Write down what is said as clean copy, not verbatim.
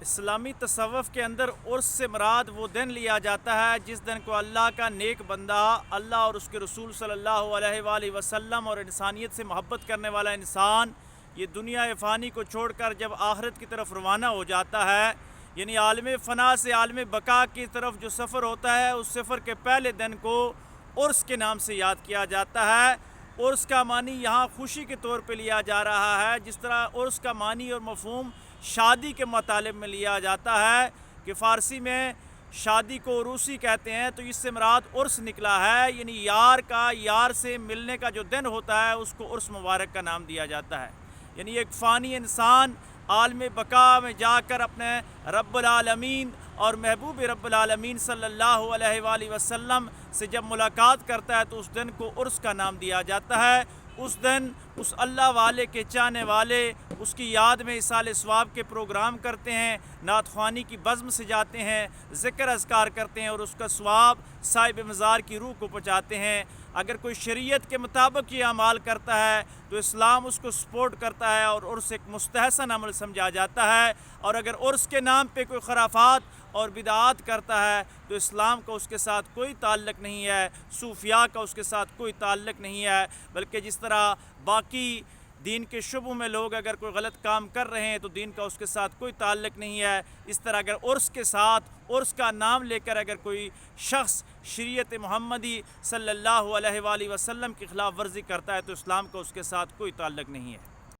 اسلامی تصوف کے اندر عرس سے مراد وہ دن لیا جاتا ہے جس دن کو اللہ کا نیک بندہ، اللہ اور اس کے رسول صلی اللہ علیہ وآلہ وسلم اور انسانیت سے محبت کرنے والا انسان یہ دنیا فانی کو چھوڑ کر جب آخرت کی طرف روانہ ہو جاتا ہے، یعنی عالم فنا سے عالم بقا کی طرف جو سفر ہوتا ہے، اس سفر کے پہلے دن کو عرس کے نام سے یاد کیا جاتا ہے۔ عرس کا معنی یہاں خوشی کے طور پہ لیا جا رہا ہے، جس طرح عرس کا معنی اور مفہوم شادی کے مطالب میں لیا جاتا ہے کہ فارسی میں شادی کو عروسی کہتے ہیں، تو اس سے مراد عرس نکلا ہے، یعنی یار کا یار سے ملنے کا جو دن ہوتا ہے اس کو عرس مبارک کا نام دیا جاتا ہے۔ یعنی ایک فانی انسان عالم بقا میں جا کر اپنے رب العالمین اور محبوب رب العالمین صلی اللہ علیہ وآلہ وسلم سے جب ملاقات کرتا ہے تو اس دن کو عرس کا نام دیا جاتا ہے۔ اس دن اس اللہ والے کے چاہنے والے اس کی یاد میں اصال ثواب کے پروگرام کرتے ہیں، نعت خوانی کی بزم سے جاتے ہیں، ذکر اذکار کرتے ہیں اور اس کا ثواب صاحب مزار کی روح کو پہنچاتے ہیں۔ اگر کوئی شریعت کے مطابق یہ اعمال کرتا ہے تو اسلام اس کو سپورٹ کرتا ہے اور عرس ایک مستحسن عمل سمجھا جاتا ہے، اور اگر عرس کے نام پہ کوئی خرافات اور بدعات کرتا ہے تو اسلام کا اس کے ساتھ کوئی تعلق نہیں ہے، صوفیاء کا اس کے ساتھ کوئی تعلق نہیں ہے، بلکہ جس طرح باقی دین کے شعبوں میں لوگ اگر کوئی غلط کام کر رہے ہیں تو دین کا اس کے ساتھ کوئی تعلق نہیں ہے، اس طرح اگر عرس کے ساتھ عرس کا نام لے کر اگر کوئی شخص شریعت محمدی صلی اللہ علیہ وآلہ وسلم کی خلاف ورزی کرتا ہے تو اسلام کا اس کے ساتھ کوئی تعلق نہیں ہے۔